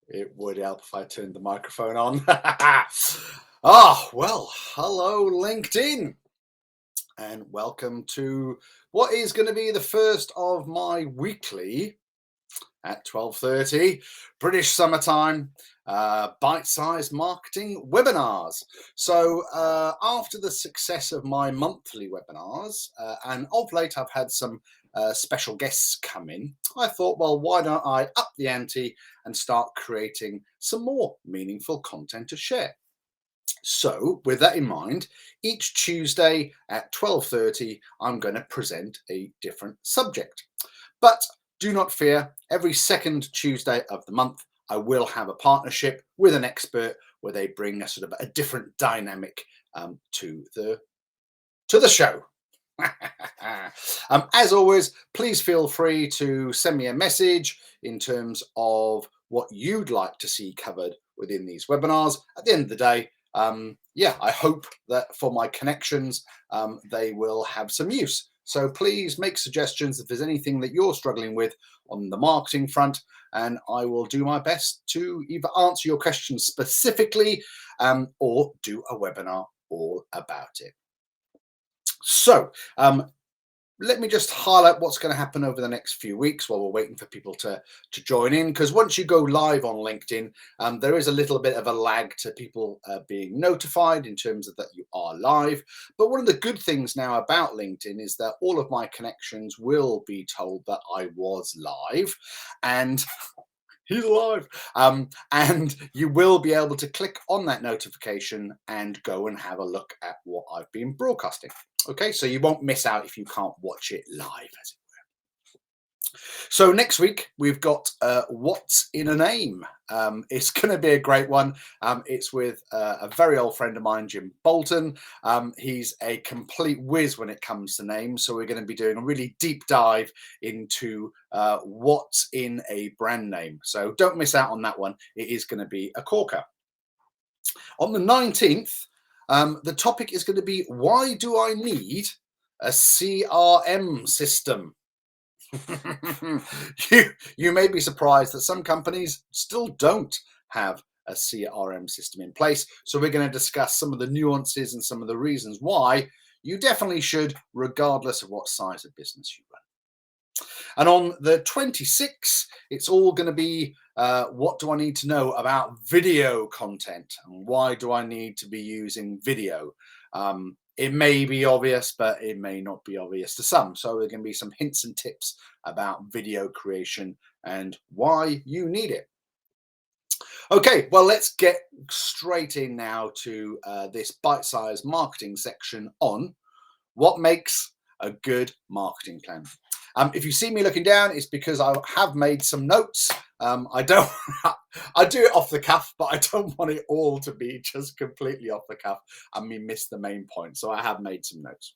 It would help if I turned the microphone on. Well, hello, LinkedIn, and welcome to what is going to be the first of my weekly at 12:30 British summertime bite-sized marketing webinars. So after the success of my monthly webinars, and of late I've had some special guests come in, I thought, well, why don't I up the ante and start creating some more meaningful content to share? So with that in mind, each Tuesday at 12:30 I'm going to present a different subject. But do not fear, every second Tuesday of the month, I will have a partnership with an expert where they bring a sort of a different dynamic to the show. As always, please feel free to send me a message in terms of what you'd like to see covered within these webinars. At the end of the day, yeah, I hope that for my connections, they will have some use. So please make suggestions if there's anything that you're struggling with on the marketing front, and I will do my best to either answer your questions specifically or do a webinar all about it. So let me just highlight what's going to happen over the next few weeks while we're waiting for people to join in, because once you go live on LinkedIn, there is a little bit of a lag to people being notified in terms of that you are live. But one of the good things now about LinkedIn is that all of my connections will be told that I was live, and he's alive. And you will be able to click on that notification and go and have a look at what I've been broadcasting. Okay, so you won't miss out if you can't watch it live, as it were. So next week we've got What's in a Name. It's going to be a great one. It's with a very old friend of mine, Jim Bolton. He's a complete whiz when it comes to names. So we're going to be doing a really deep dive into what's in a brand name. So don't miss out on that one. It is going to be a corker. On the 19th, the topic is going to be, why do I need a CRM system? you may be surprised that some companies still don't have a CRM system in place. So we're going to discuss some of the nuances and some of the reasons why you definitely should, regardless of what size of business you run. And on the 26th, it's all going to be what do I need to know about video content, and why do I need to be using video? It may be obvious, but it may not be obvious to some. So there are going to be some hints and tips about video creation and why you need it. Okay, well, let's get straight in now to this bite-sized marketing section on what makes a good marketing plan. If you see me looking down, it's because I have made some notes. I don't, I do it off the cuff, but I don't want it all to be just completely off the cuff and me miss the main point. So I have made some notes.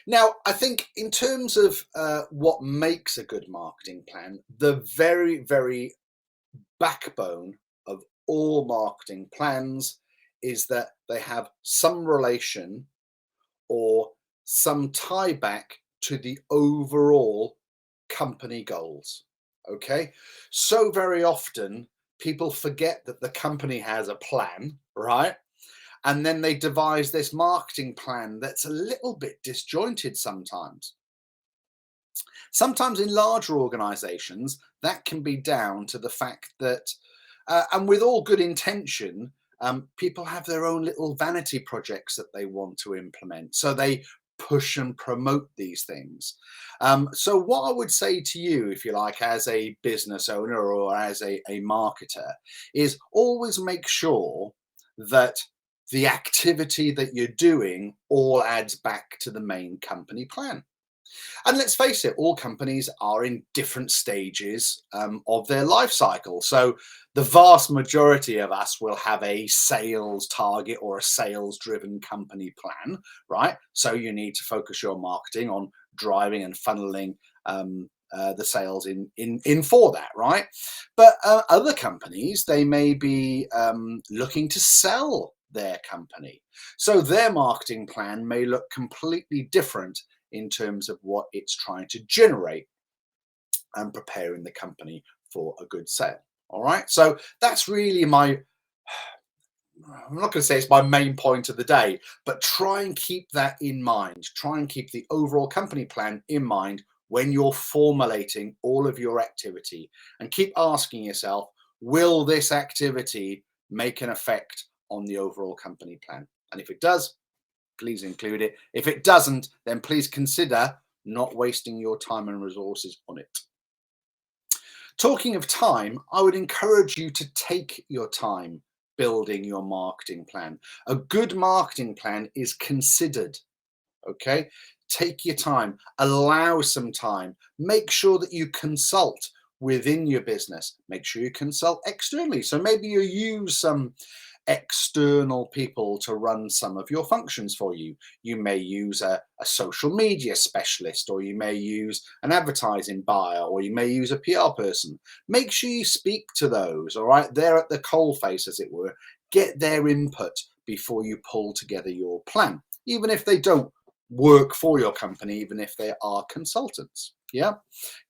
Now, I think in terms of what makes a good marketing plan, the very, very backbone of all marketing plans is that they have some relation or some tie back to the overall company goals. Okay, so very often people forget that the company has a plan, right? And then they devise this marketing plan that's a little bit disjointed sometimes. Sometimes in larger organizations, that can be down to the fact that, and with all good intention, people have their own little vanity projects that they want to implement. So they push and promote these things. So what I would say to you, if you like, as a business owner or as a marketer, is always make sure that the activity that you're doing all adds back to the main company plan. And let's face it, all companies are in different stages of their life cycle. So the vast majority of us will have a sales target or a sales driven company plan, right? So you need to focus your marketing on driving and funneling the sales in for that, right? But other companies, they may be looking to sell their company. So their marketing plan may look completely different in terms of what it's trying to generate and preparing the company for a good sale. All right. So that's really my, I'm not going to say it's my main point of the day, but try and keep that in mind. Try and keep the overall company plan in mind when you're formulating all of your activity, and keep asking yourself, will this activity make an effect on the overall company plan? And if it does, please include it. If it doesn't, then please consider not wasting your time and resources on it. Talking of time, I would encourage you to take your time building your marketing plan. A good marketing plan is considered, okay? Take your time, allow some time, make sure that you consult within your business, make sure you consult externally. So maybe you use some external people to run some of your functions for you. You may use a social media specialist, or you may use an advertising buyer, or you may use a PR person. Make sure you speak to those, all right? They're at the coalface, as it were. Get their input before you pull together your plan, even if they don't work for your company, even if they are consultants. Yeah,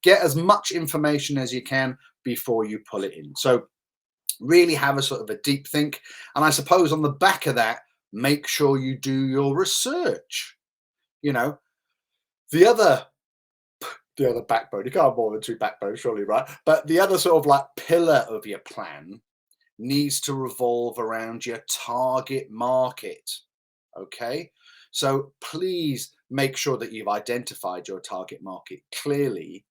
get as much information as you can before you pull it in. So really have a sort of a deep think, and I suppose on the back of that, make sure you do your research. You know, the other backbone, you can't have more than two backbones, surely, right? But the other sort of like pillar of your plan needs to revolve around your target market. Okay, so please make sure that you've identified your target market clearly,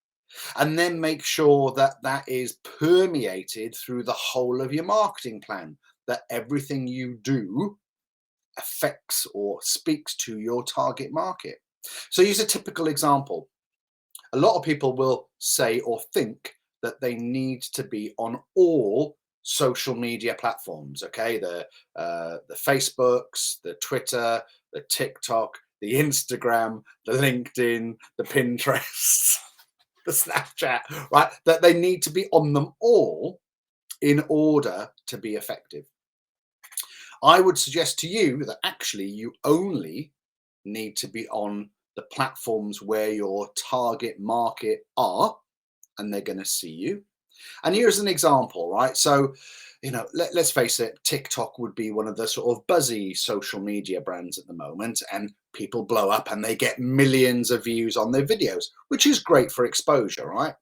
and then make sure that that is permeated through the whole of your marketing plan, that everything you do affects or speaks to your target market. So use a typical example. A lot of people will say or think that they need to be on all social media platforms. Okay, the Facebooks, the Twitter, the TikTok, the Instagram, the LinkedIn, the Pinterest, the Snapchat, right? That they need to be on them all in order to be effective. I would suggest to you that actually you only need to be on the platforms where your target market are, and they're going to see you. And here's an example, right? So, let's face it, TikTok would be one of the sort of buzzy social media brands at the moment, and people blow up and they get millions of views on their videos, which is great for exposure, right?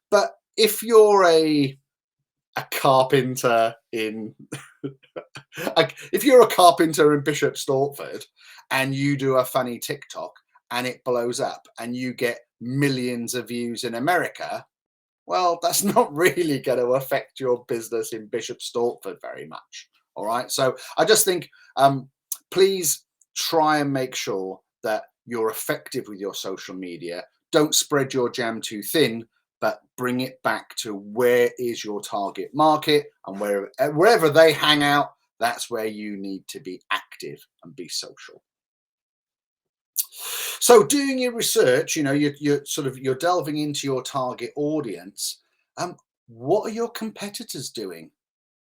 But if you're a carpenter in if you're a carpenter in Bishop Stortford and you do a funny TikTok and it blows up and you get millions of views in America, well, that's not really going to affect your business in Bishop Stortford very much. All right. So I just think, please try and make sure that you're effective with your social media. Don't spread your jam too thin, but bring it back to where is your target market, and wherever they hang out, that's where you need to be active and be social. So doing your research, you're delving into your target audience. What are your competitors doing?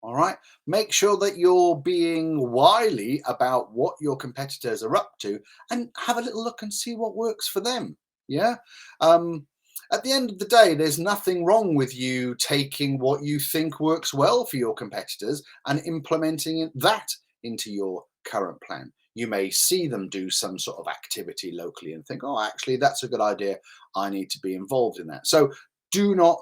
All right. Make sure that you're being wily about what your competitors are up to, and have a little look and see what works for them. Yeah. At the end of the day, there's nothing wrong with you taking what you think works well for your competitors and implementing that into your current plan. You may see them do some sort of activity locally and think, oh, actually, that's a good idea. I need to be involved in that. So do not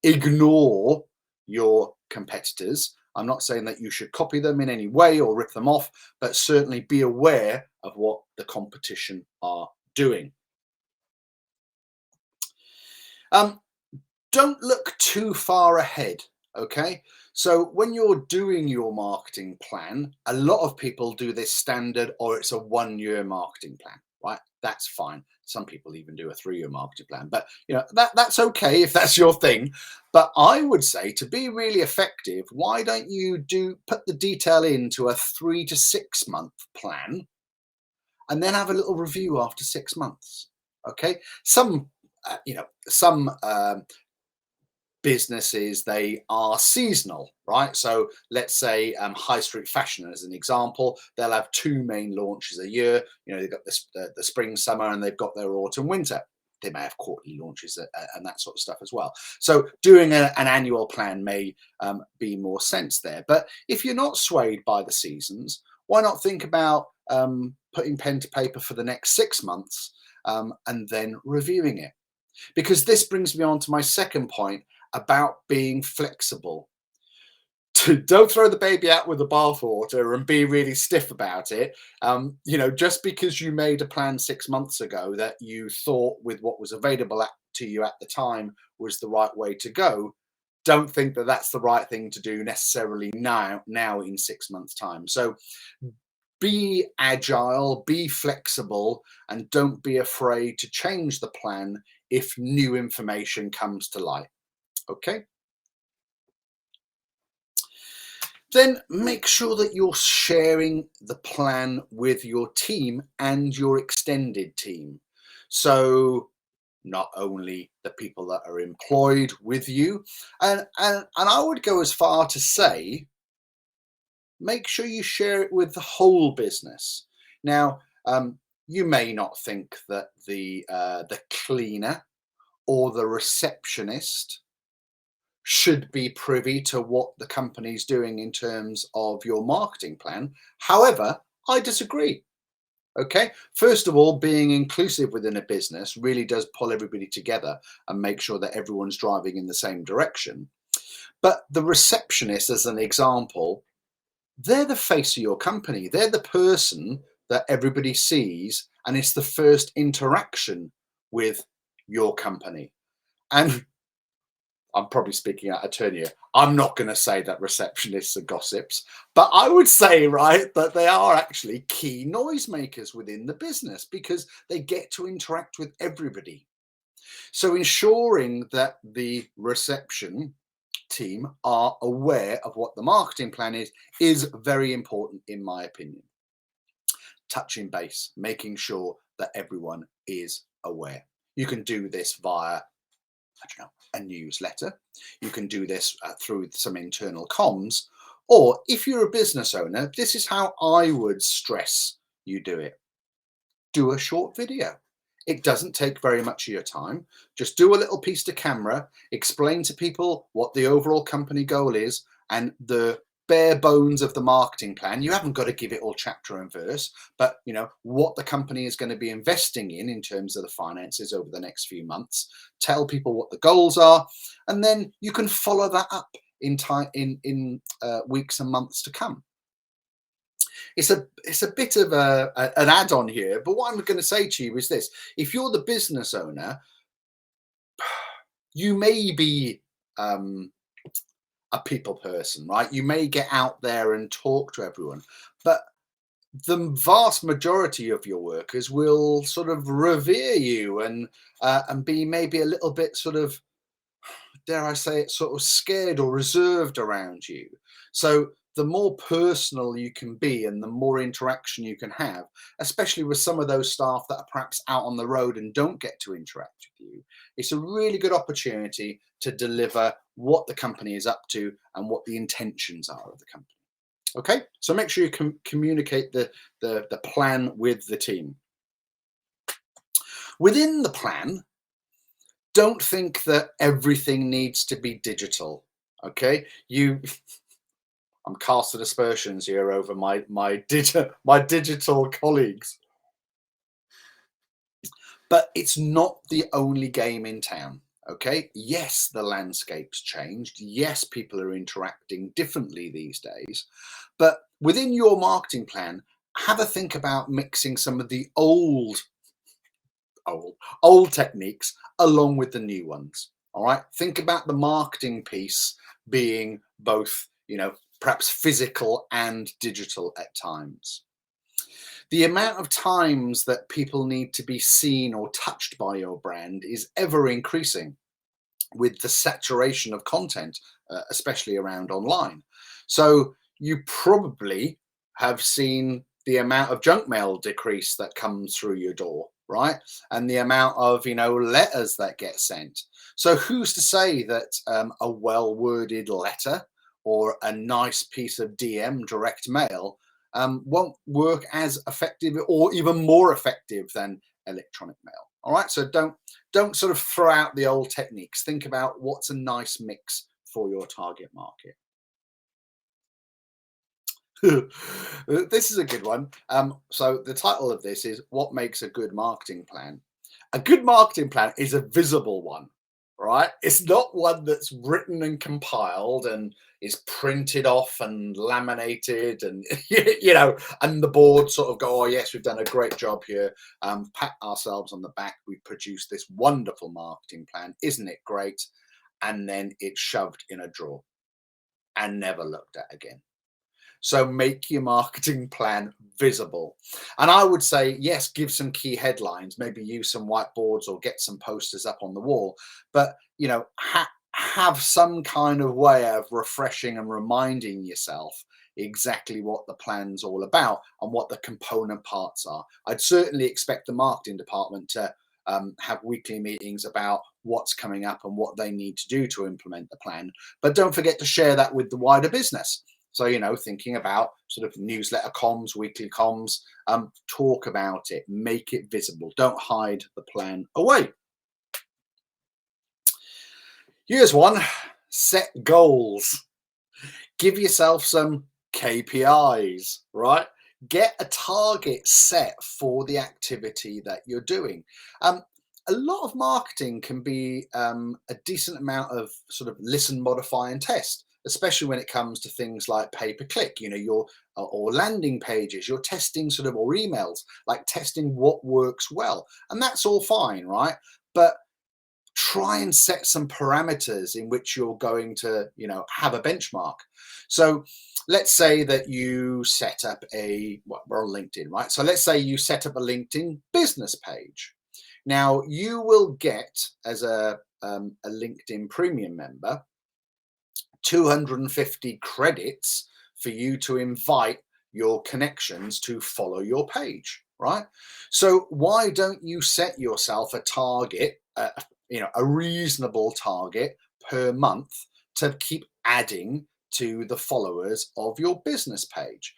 ignore your competitors. I'm not saying that you should copy them in any way or rip them off, but certainly be aware of what the competition are doing. Don't look too far ahead, okay? So when you're doing your marketing plan, a lot of people do this standard, or it's a 1-year marketing plan, right? That's fine. Some people even do a 3-year marketing plan, but that's okay if that's your thing. But I would say, to be really effective, why don't you put the detail into a 3 to 6 month plan, and then have a little review after 6 months. Okay, some businesses, they are seasonal, right? So let's say high street fashion as an example, they'll have 2 main launches a year. They've got the spring, summer, and they've got their autumn, winter. they may have quarterly launches and that sort of stuff as well. So doing an annual plan may be more sense there. But if you're not swayed by the seasons, why not think about putting pen to paper for the next 6 months and then reviewing it? Because this brings me on to my second point about being flexible. Don't throw the baby out with the bathwater and be really stiff about it. Just because you made a plan 6 months ago that you thought with what was available to you at the time was the right way to go, don't think that that's the right thing to do necessarily now in 6 months' time. So be agile, be flexible, and don't be afraid to change the plan if new information comes to light. Okay? Then make sure that you're sharing the plan with your team and your extended team. So not only the people that are employed with you, and I would go as far to say, make sure you share it with the whole business. Now, you may not think that the cleaner or the receptionist should be privy to what the company's doing in terms of your marketing plan. However, I disagree. Okay, first of all, being inclusive within a business really does pull everybody together and make sure that everyone's driving in the same direction. But the receptionist, as an example, they're the face of your company. They're the person that everybody sees, and it's the first interaction with your company. And I'm probably speaking out of turn here. I'm not going to say that receptionists are gossips, but I would say, right, that they are actually key noisemakers within the business because they get to interact with everybody. So ensuring that the reception team are aware of what the marketing plan is very important, in my opinion. Touching base, making sure that everyone is aware. You can do this via, a newsletter. You can do this through some internal comms, or if you're a business owner, this is how I would stress you do it. Do a short video. It doesn't take very much of your time. Just do a little piece to camera, explain to people what the overall company goal is and the bare bones of the marketing plan. You haven't got to give it all chapter and verse, but what the company is going to be investing in terms of the finances over the next few months. Tell people what the goals are, and then you can follow that up in time in weeks and months to come. It's a bit of an add-on here, but what I'm going to say to you is this: if you're the business owner, you may be a people person, right? You may get out there and talk to everyone, but the vast majority of your workers will sort of revere you and be maybe a little bit sort of, dare I say it, sort of scared or reserved around you. So the more personal you can be and the more interaction you can have, especially with some of those staff that are perhaps out on the road and don't get to interact with you, it's a really good opportunity to deliver what the company is up to and what the intentions are of the company. Okay, so make sure you can communicate the plan with the team. Within the plan, don't think that everything needs to be digital. Okay, I'm casting aspersions here over my digital colleagues, but it's not the only game in town. Okay, yes, the landscape's changed. Yes, people are interacting differently these days, but within your marketing plan, have a think about mixing some of the old techniques along with the new ones. All right, think about the marketing piece being both, perhaps physical and digital at times. The amount of times that people need to be seen or touched by your brand is ever increasing with the saturation of content, especially around online. So you probably have seen the amount of junk mail decrease that comes through your door, right? And the amount of, letters that get sent. So who's to say that a well-worded letter or a nice piece of DM direct mail won't work as effective or even more effective than electronic mail? All right, so don't sort of throw out the old techniques. Think about what's a nice mix for your target market. This is a good one. So the title of this is "What Makes a Good Marketing Plan." A good marketing plan is a visible one, right? It's not one that's written and compiled and is printed off and laminated and and the board sort of go, "Oh yes, we've done a great job here. Pat ourselves on the back. We've produced this wonderful marketing plan. Isn't it great?" And then it's shoved in a drawer and never looked at again. So make your marketing plan visible. And I would say, yes, give some key headlines, maybe use some whiteboards or get some posters up on the wall. But, have some kind of way of refreshing and reminding yourself exactly what the plan's all about and what the component parts are. I'd certainly expect the marketing department to have weekly meetings about what's coming up and what they need to do to implement the plan. But don't forget to share that with the wider business. So, thinking about sort of newsletter comms, weekly comms, talk about it, make it visible. Don't hide the plan away. Here's one: set goals. Give yourself some KPIs, right? Get a target set for the activity that you're doing. A lot of marketing can be a decent amount of sort of listen, modify, and test, especially when it comes to things like pay per click. Your or landing pages. You're testing sort of or emails, like testing what works well, and that's all fine, right? But try and set some parameters in which you're going to have a benchmark. So let's say that you set up we're on LinkedIn, right? So let's say you set up a LinkedIn business page. Now you will get, as a LinkedIn premium member, 250 credits for you to invite your connections to follow your page, right? So why don't you set yourself a target, a reasonable target per month to keep adding to the followers of your business page?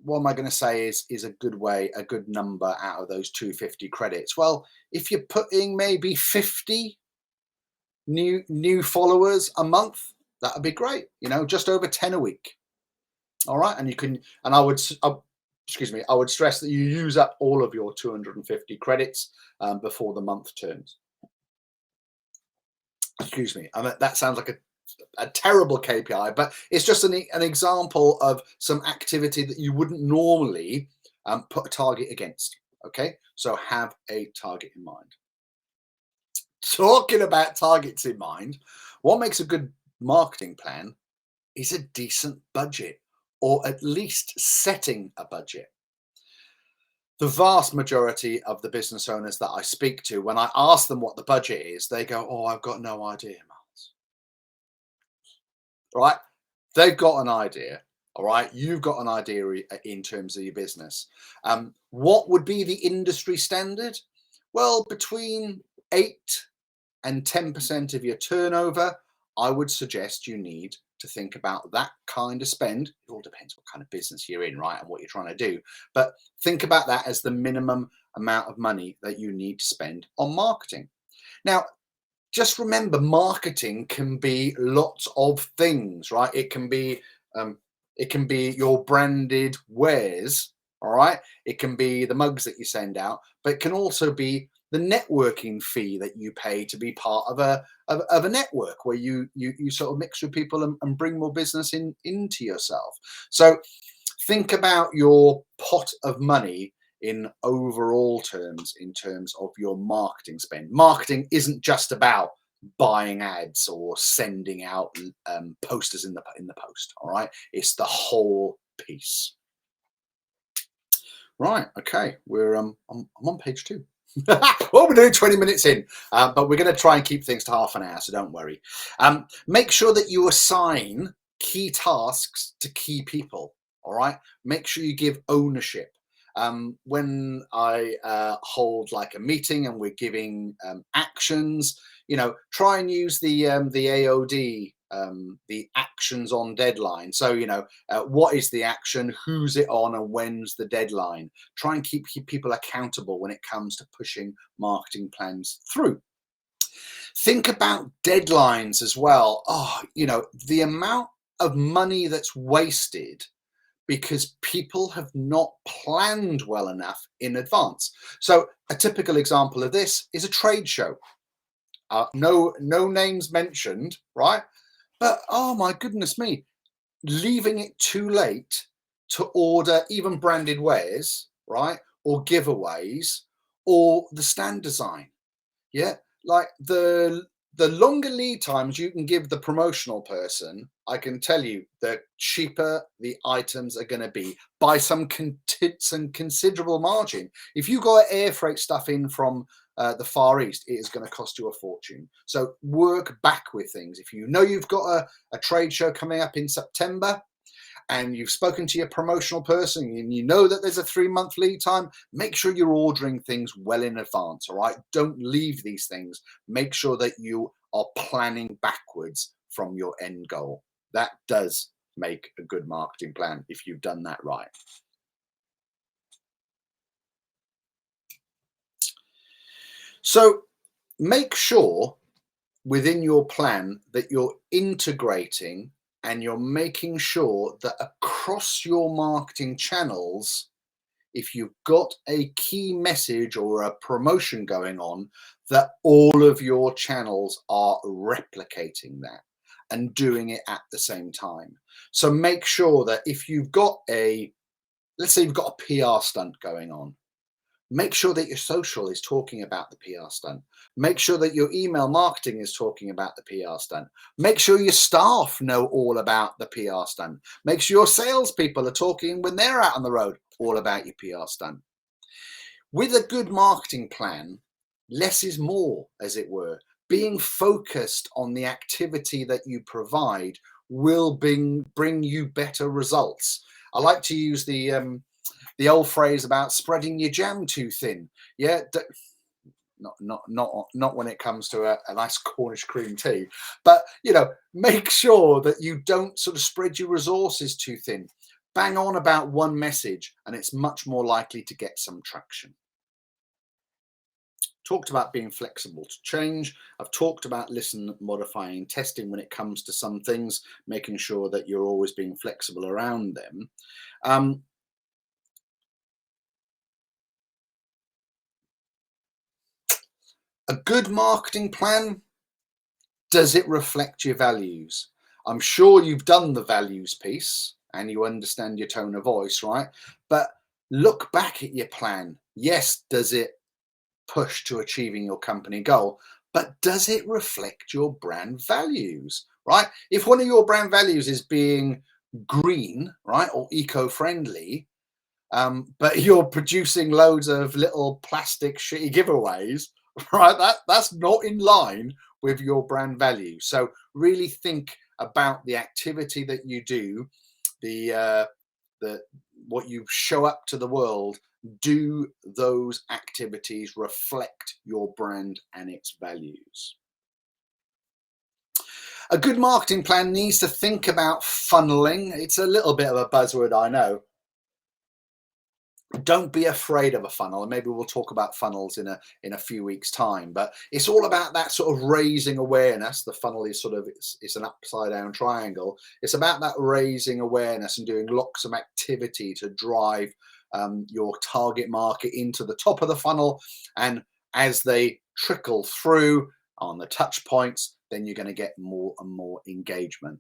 What am I going to say is a good number out of those 250 credits? Well, if you're putting maybe 50 new followers a month, that would be great. Just over 10 a week. All right, and you can, and I would stress that you use up all of your 250 credits before the month turns. Excuse me. I mean, that sounds like a terrible KPI, but it's just an example of some activity that you wouldn't normally put a target against. Okay, so have a target in mind. Talking about targets in mind, what makes a good marketing plan is a decent budget, or at least setting a budget. The vast majority of the business owners that I speak to, when I ask them what the budget is, they go, "Oh, I've got no idea, Miles." Right? They've got an idea. All right, you've got an idea in terms of your business. What would be the industry standard? Well, between 8 and 10% of your turnover, I would suggest you need to think about that kind of spend. It all depends what kind of business you're in, right, and what you're trying to do. But think about that as the minimum amount of money that you need to spend on marketing. Now, just remember, marketing can be lots of things, right? It can be your branded wares, all right? It can be the mugs that you send out, but it can also be the networking fee that you pay to be part of a network where you sort of mix with people and bring more business into yourself. So think about your pot of money in overall terms, in terms of your marketing spend. Marketing isn't just about buying ads or sending out posters in the post. All right, it's the whole piece. Right. Okay. I'm on page 2. Well, we're doing 20 minutes in, but we're going to try and keep things to half an hour, so don't worry. Make sure that you assign key tasks to key people. All right. Make sure you give ownership. When I hold like a meeting and we're giving actions, try and use the AOD the actions on deadline. So, what is the action, who's it on, and when's the deadline? Try and keep people accountable when it comes to pushing marketing plans through. Think about deadlines as well. The amount of money that's wasted because people have not planned well enough in advance. So a typical example of this is a trade show. No names mentioned, right? But oh my goodness me, leaving it too late to order even branded wares, right? Or giveaways or the stand design. Yeah, like the longer lead times you can give the promotional person, I can tell you, the cheaper the items are going to be by some considerable margin. If you got air freight stuff in from the Far East, it is going to cost you a fortune. So work back with things. If you know you've got a trade show coming up in September, and you've spoken to your promotional person and you know that there's a 3-month lead time, make sure you're ordering things well in advance. All right. Don't leave these things. Make sure that you are planning backwards from your end goal. That does make a good marketing plan if you've done that right. So make sure within your plan that you're integrating and you're making sure that across your marketing channels, if you've got a key message or a promotion going on, that all of your channels are replicating that and doing it at the same time. So make sure that if you've got let's say you've got a PR stunt going on, make sure that your social is talking about the PR stunt. Make sure that your email marketing is talking about the PR stunt. Make sure your staff know all about the PR stunt. Make sure your salespeople are talking when they're out on the road all about your PR stunt. With a good marketing plan, less is more, as it were. Being focused on the activity that you provide will bring you better results. I like to use the old phrase about spreading your jam too thin. Yeah, not when it comes to a nice Cornish cream tea, but make sure that you don't sort of spread your resources too thin. Bang on about one message, and it's much more likely to get some traction. Talked about being flexible to change. I've talked about listen, modifying, testing when it comes to some things, making sure that you're always being flexible around them. A good marketing plan, does it reflect your values? I'm sure you've done the values piece and you understand your tone of voice, right? But look back at your plan. Yes, does it push to achieving your company goal? But does it reflect your brand values, right? If one of your brand values is being green, right, or eco-friendly, but you're producing loads of little plastic shitty giveaways, right? That's not in line with your brand value. So really think about the activity that you do, the what you show up to the world. Do those activities reflect your brand and its values? A good marketing plan needs to think about funneling. It's a little bit of a buzzword, I know. Don't be afraid of a funnel, and maybe we'll talk about funnels in a few weeks time, but it's all about that sort of raising awareness. The funnel is sort of it's an upside down triangle. It's about that raising awareness and doing lots of activity to drive your target market into the top of the funnel, and as they trickle through on the touch points, then you're going to get more and more engagement.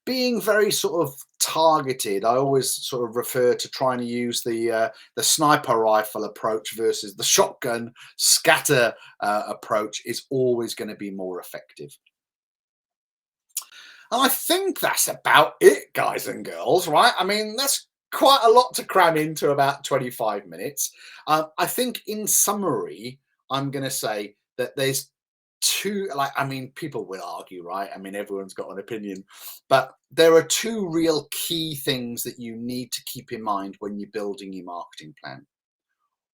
Being very sort of targeted, I always sort of refer to trying to use the sniper rifle approach versus the shotgun scatter approach is always going to be more effective. And I think that's about it, guys and girls, right? I mean, that's quite a lot to cram into about 25 minutes. I think in summary, I'm going to say that there's people will argue, right? I mean, everyone's got an opinion, but there are two real key things that you need to keep in mind when you're building your marketing plan.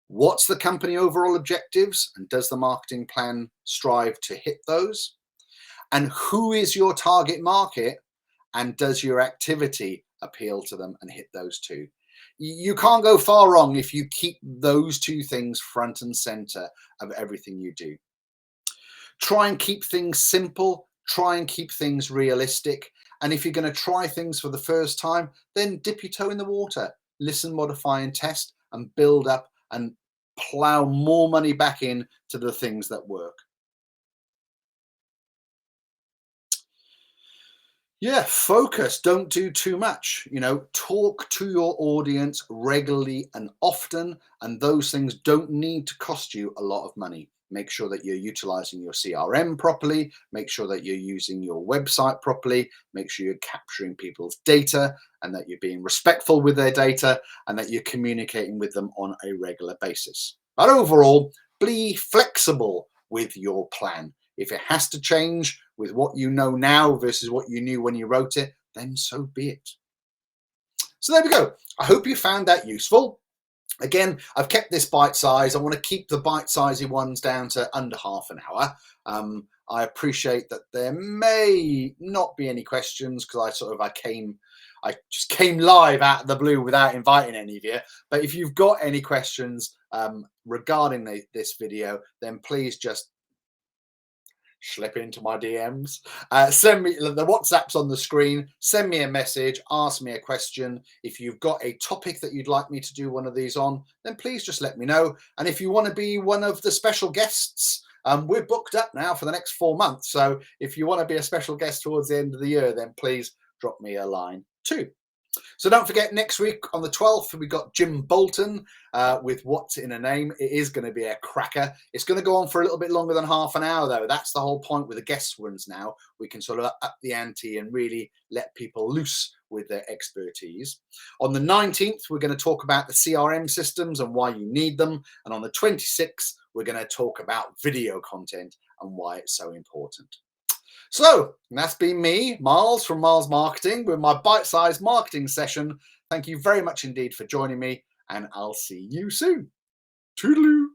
What's the company overall objectives, and does the marketing plan strive to hit those? And who is your target market? And does your activity appeal to them and hit those two? You can't go far wrong if you keep those two things front and center of everything you do. Try and keep things simple. Try and keep things realistic. And if you're going to try things for the first time, then dip your toe in the water, listen, modify, and test, and build up and plow more money back in to the things that work. Yeah, focus. Don't do too much. Talk to your audience regularly and often, and those things don't need to cost you a lot of money. Make sure that you're utilizing your CRM properly. Make sure that you're using your website properly. Make sure you're capturing people's data and that you're being respectful with their data and that you're communicating with them on a regular basis. But overall, be flexible with your plan. If it has to change with what you know now versus what you knew when you wrote it, then so be it. So there we go. I hope you found that useful. Again, I've kept this bite size. I want to keep the bite sizey ones down to under half an hour. I appreciate that there may not be any questions because I just came live out of the blue without inviting any of you. But if you've got any questions regarding this video, then please just slip into my DMs. Send me the WhatsApp's on the screen. Send me a message. Ask me a question. If you've got a topic that you'd like me to do one of these on, then please just let me know. And if you want to be one of the special guests, we're booked up now for the next 4 months. So if you want to be a special guest towards the end of the year, then please drop me a line too. So don't forget, next week on the 12th, we've got Jim Bolton with What's in a Name. It is going to be a cracker. It's going to go on for a little bit longer than half an hour, though. That's the whole point with the guest ones now. We can sort of up the ante and really let people loose with their expertise. On the 19th, we're going to talk about the CRM systems and why you need them. And on the 26th, we're going to talk about video content and why it's so important. So that's been me, Miles from Miles Marketing, with my bite-sized marketing session. Thank you very much indeed for joining me, and I'll see you soon. Toodaloo.